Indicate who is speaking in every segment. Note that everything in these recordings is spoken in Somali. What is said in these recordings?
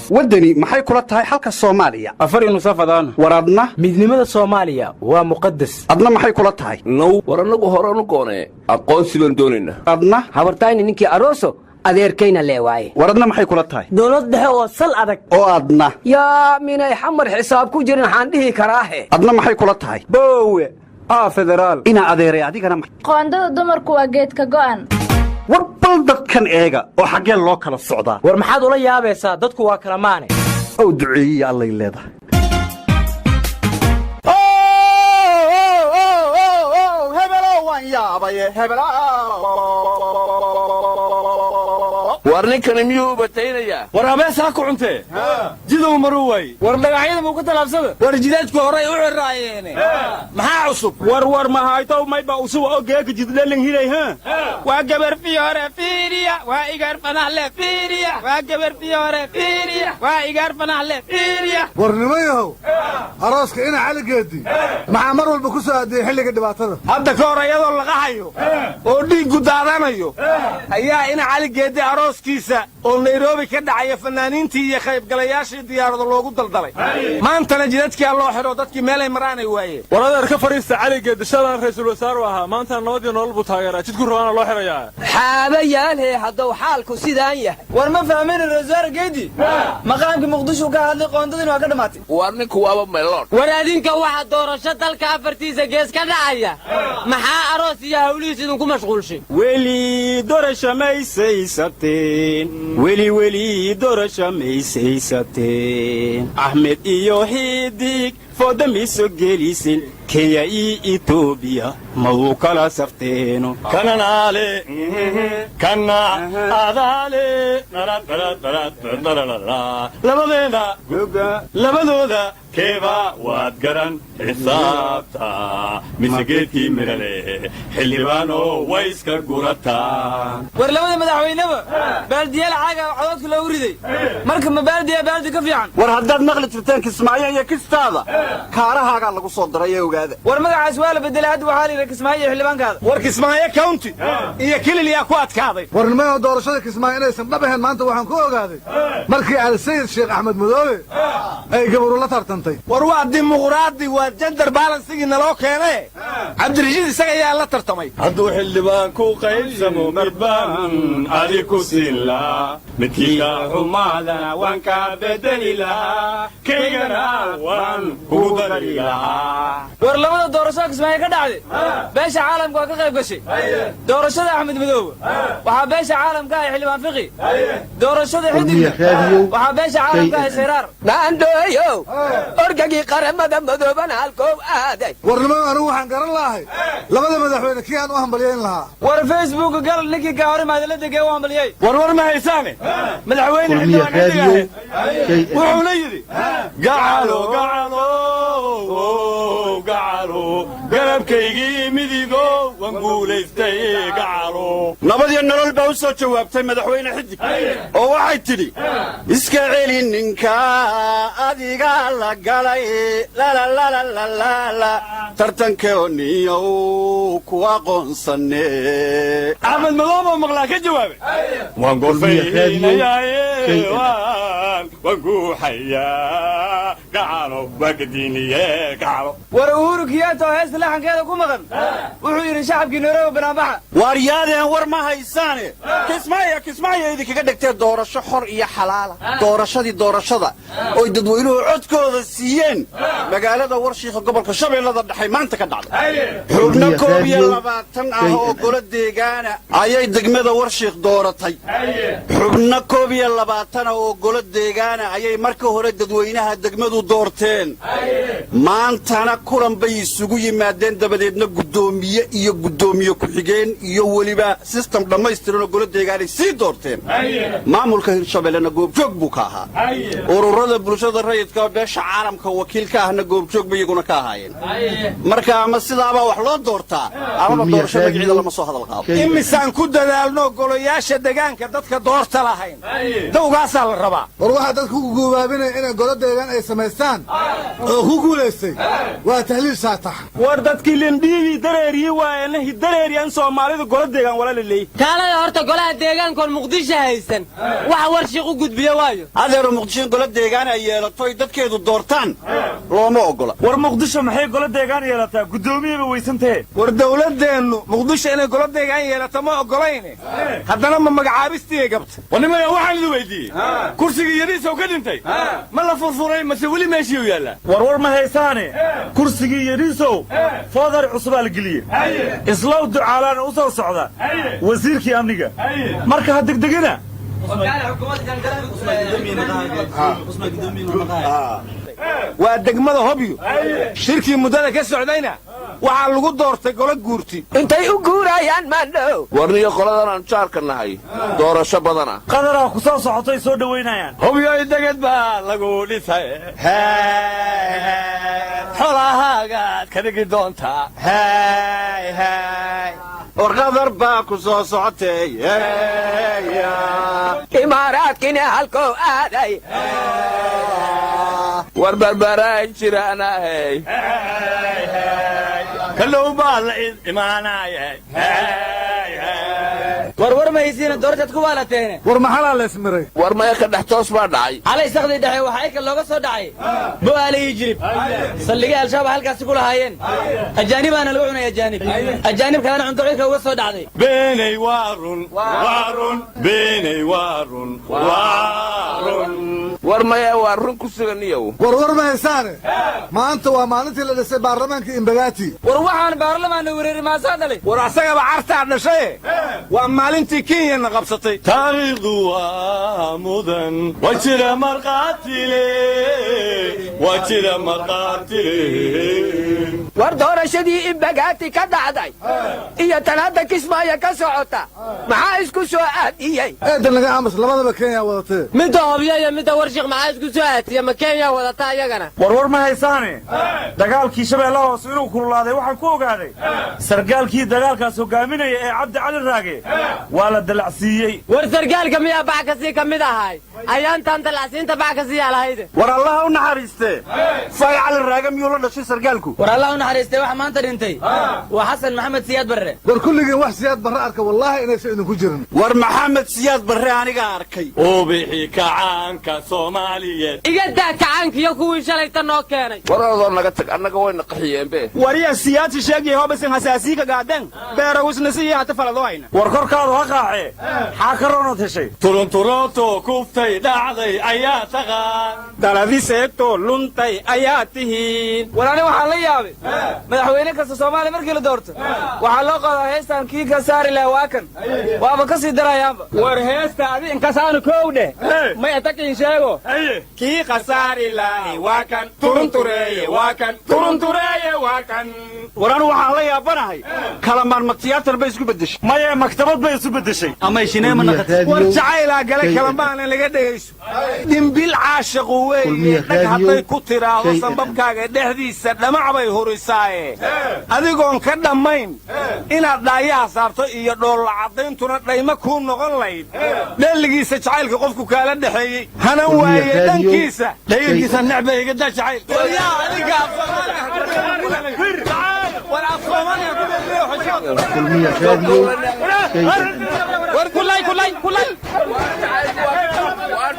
Speaker 1: wadani maxay kula tahay halka Soomaaliya
Speaker 2: afari nusafadaan
Speaker 1: waradna
Speaker 2: midnimada Soomaaliya waa muqaddas
Speaker 1: adna maxay kula tahay
Speaker 3: now waranagu horanu goone aqoonsi baan doonayna
Speaker 1: adna
Speaker 4: habartayni ninkii arooso adeerkayna leewaaye
Speaker 1: waradna maxay kula tahay
Speaker 4: dawlad dhexe oo sal adag
Speaker 1: oo adna
Speaker 4: yaa minay xamar xisaab ku jirin waxaan dhihi karaahe
Speaker 1: adna maxay kula tahay
Speaker 2: boowe federaal
Speaker 1: ina adeeray adigana
Speaker 5: qoondada dumarku waa geedka go'an
Speaker 1: warbal dadkan eega oo xagee loo kala socdaa
Speaker 2: war maxaad ula yaabaysaa dadku waa kala maane
Speaker 1: oo duceeyay allay leedahay hebelo waan yaabay hebelo
Speaker 3: warninkani miyuu bataynaya
Speaker 2: war abeesaa ku cuntee jidow maru way war dhagaxyada muu ka talaabsada war jidaadku horay u xiraayeen maxaa cusub war ma hayto mayba usoo ogeega jidleelin hilay ha waa gabar fiyoore fiiriya waa igar fanahle fiiriya waa gabar fiyoore fiiriya waa igar fanahle fiiriya
Speaker 6: war nimayow arooska ina cali geedi maxaa mar walba ku soo aaday xilliga dhibaatada
Speaker 2: hadda ka hor iyadoo laga hayo oo dhiiggu daadanayo ayaa ina cali geedi arooskiisa oo Nairobi ka dhacay fanaaniintii iyo qaybgalayaashii diyaarada loogu daldalay maantana jidadkii loo xiro dadkii meelay maraanay waayeen
Speaker 7: waradeer ka fariista cali geedi shalan ra'iisul wasaare ahaa maanta nabadii nolol buu taageeraa jidku rawana loo xirayaa
Speaker 4: xaabayaalhe hadduu xaalku sidaan yahay
Speaker 2: war ma fahmin ra'iisul geedi maqaamka muqdisho ka hadlay qoondadina waa ka dhamaatay
Speaker 3: warninku waaba meelood
Speaker 4: war adinka waxa doorasho dalka afartiisa gees ka dhacaya maxaa aroos iyo hawlihiis idinku mashquulshay
Speaker 2: weli doorasho maysaysateen weli doorasho maysaysateen Ahmed iyo Hidig fodamiso gelisin Kenya iyo Ethiopia ma uu kala safteeno kananaale kana adale labadooda keeba waad garan xisaabta misageedkii mirale xildhibaano way iska gurataan war labada madaxweyneba baaldiyal caaga codadka loo riday marka ma baaldiya baaldi ka fiican
Speaker 1: war haddaad maqli jirteen Kismaayo iyo Kistaada kaarahaaga lagu soo diray ogaada
Speaker 2: war magacaas waa la bedelay hadda waxa la Kismaayo xildhibaankaada war Kismaayo county iyo kililiya ku adkaaday
Speaker 6: war nimayow doorashada Kismaayo inaysan dhabahan maanta waxaan ku ogaaday markii Al-Sayid Sheekh Axmed Madoobe ay gabaru la tartantay
Speaker 2: war waa dimuqraadi waa gender balance naloo keenay Cabdirashiid isaga ayaa la tartamay
Speaker 7: hadduu xildhibaan ku qaybsamo midbaan ali ku sila midkiga xumaadana waan ka bedeli lahaa kaygana waan ku dari lahaa
Speaker 2: war labada doorasho Kismaayo ka dhacday beesha caalamka waa ka qayb gashay doorashada Axmed Madoobe waxa beesha caalamka ay xildhibaan fiqi doorashada Xidig waxa beesha caalamka ay Siraar
Speaker 4: naandooyo orgagii qaramada madoobana halkoob aaday
Speaker 6: war nimayow anigu waxaan garan lahay labada madaxweyne kii aan u hambalyeyn lahaa
Speaker 2: war Facebook gal ninkii ka hor maadala degay u hambaliyay war ma haysaane madaxweyne xildhibaan wuxuu leeyahay gacalo garabkaygii midigo waan guulaystay gacalo
Speaker 1: nabadiyo nolol baa u soo jawaabtay madaxweyne Xidig oo waxay tidhi iska celin ninka adiga la galay la tartankeeniyo ku aqoonsane
Speaker 7: Ahmed Madoobe maqlaa ka jawaabay waan golfaynayaa waan guuxayaa gacalo bagdiniye gacalo
Speaker 2: war Uhuru Kenyatta heesta laxankeeda ku maqan wuxuu yiri shacabkii Nairobi banaabaxa
Speaker 1: waaryaadeen war ma haysaane Kismaayo idinkaga dhigtay doorasho xor iyo xalaal doorashada oo dadweynuhu codkooda siiyeen magaalada Warshiiqa gobolka Shabeellada Dhexe maanta ka dhacday xubno 22 ah oo golo deegaana ayay degmada Warshiiq dooratay xubno 22 oo golo deegaana ayay markii hore dadweynaha degmadu doorteen maantana kulan bay isugu yimaadeen dabadeedna gudoomiye iyo gudoomiye ku xigeen iyo waliba system dhammaystiran oo golo deegaanay sii doorteen maamulka Hirshabeellana goobjoog buu ka ahaa ururada bulshada rayidka beesha caalamka wakiilka ahna goobjoog bay iyaguna ka ahaayeen marka ama sidaaba wax loo doortaa ama doorasho magiciida lama soo hadal qaado
Speaker 2: imisaan ku dadaalno golayaasha deegaanka dadka doorta lahayn dawgaas la rabaa
Speaker 6: war waxaa dadka ku guubaabinaya inay golo deegaan ay samaystaan oo ku guulaystay waa tahliil shaatax
Speaker 2: war dadkii lindhiigii dareeriyi waayana hidareeriyan soomaalida golo deegaan wala laleey
Speaker 4: kaalada horta golaha deegaankoon muqdisho haysan waxa warshiiq u gudbiya waayo
Speaker 1: adeero muqdisho golo deegaan ay yeelato ay dadkeedu doortaan looma ogola
Speaker 2: war muqdisho maxay golo deegaan yeelataa gudoomiyaba weysantahe
Speaker 8: war dawladeennu muqdisho inay golo deegaan yeelato ma ogolayne haddana ma magacaabistii gabta
Speaker 2: wanimaya waxaan idin weydiiyey kursigii yariisow ka dhintay ma la furfuray mase weli meeshii u yaallaa warwar ma haysaane kursigii yariisow foodar cusubaa la geliyey islow ducaalaana u soo socda wasiirkii amniga marka ha degdegina
Speaker 8: waa degmada hobyo shirkii muddada ka socdayna waxaa lagu doortay golo guurti
Speaker 3: intay u guurayaan maandhow warniyo qoladan aan jaarka nahay doorasho badana
Speaker 2: qadaraa ku soo socotay soo dhowaynayaan
Speaker 8: hobyoy deged baa lagu dhisay xolahaagaad ka dhigi doontaa
Speaker 1: war qadar baa ku soo socotay
Speaker 3: imaaraadkina halkoo aaday war barbaaraay jiraanahay
Speaker 2: kallow baa la imaanayay
Speaker 4: war ma haysiina doorashad ku waalateene
Speaker 6: war maxalaa la ismiray
Speaker 3: war maya ka dhex toos baa dhacay
Speaker 4: xalay sakhdii dhexe waxaa ayka looga soo dhacay bo'aale iyo jirib saldhigii al-shabaab halkaasi ku lahaayeen ajaanibaana lagu cunay ajaanib kalena cunto cidka uga soo dhacday
Speaker 7: beenay waarun beenay waarun
Speaker 3: war maya waa run ku sugan iyow
Speaker 6: war ma haysaane maanta waa maalintii la dhisay baarlamaanka imbagaati
Speaker 4: war waxaan baarlamaanna wereeri maasaa dhalay
Speaker 8: war asagaba cartaa dhashaye waa maalintii kenyana qabsatay
Speaker 7: taariikhdu waa mudan waa jira markhaatile waa jira markhaatile
Speaker 3: war doorashadii imbagaati ka dhacday iyo tan hadda kismaayo ka socota maxaa isku soo aadiyey
Speaker 6: eedan laga aamus labadaba kenya wadatee
Speaker 4: midda hobyo iyo midda warshiiq maxaa isku soo aatiya ma kenya wadata iyagana
Speaker 2: war ma haysaane dagaalkii shabeellaha hoose inuu kululaaday waxaan ku ogaaday sargaalkii dagaalkaas hogaaminaya ee cabdi cali raage waa la dalacsiiyey
Speaker 4: war sargaalka miyaa bax kasii ka mid ahay ayaantaan dalacsiinta bax kasiiyaa lahayde
Speaker 1: war allaha u naxariistee fay cali raage miyuu la dhashay sargaalku
Speaker 4: war allah u naxariistay waxa maanta dhintay waa xasan maxamed siyaad barre
Speaker 6: war kulligiin wax siyaad barre arka wallaahi inaysan idinku jirin
Speaker 1: war maxamed siyaad barre anigaa arkay
Speaker 7: ubixi kacaanka soomaaliyeed
Speaker 4: iga daa kacaankiyo kuwii shalayta noo keenay
Speaker 3: waradoo naga tag annaga wayna qaxiyeenbe
Speaker 2: wariya siyaasi sheegay hobasin hasaasii ka gaadeen beerawisnasiyo hata faladooyna war korkaadu ha qaacee xaa ka roonad heshay
Speaker 7: turunturooto kuftay dhacday ayaa taqaan
Speaker 2: daladiseegtoo luntay ayaa tihiin
Speaker 4: war ani waxaan la yaabay madaxweyne kasta soomaaliya markii la doorto waxaa loo qadaa heestaan kii ka saari laha waa kan waaba ka sii darayaanba
Speaker 2: war heesta adi inkasaanu kow dheh may atakiin sheego
Speaker 7: kii khasaari lahi waa kan turuntureeye waa kan turuntureeye waa kan
Speaker 1: war anu waxaan la yaabanahay kalamaan ma tiyaatar bay isku beddeshay
Speaker 2: maye maktabad bay isu beddeshay
Speaker 1: amay shineema naqatay
Speaker 8: war jacaylaa gale kalamaana laga dhegayso dhimbil caashiqu weeye dhag hadday ku tiraahdo sanbabkaaga dhexdiisa dhamac bay hurisaaye adigoon ka dhammayn inaad dhaayaha saarto iyo dhoolla caddayntuna dhayma kuu noqon layd dheeligiisa jacaylka qofku kaala dhexeeyey hana waaye dhankiisa dhayirkiisa necba igada jacayl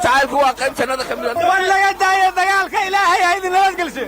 Speaker 3: jacaylku waa qayb jannada ka mid
Speaker 8: war laga daayo dagaalka ilaahay ha idin nabadgelshe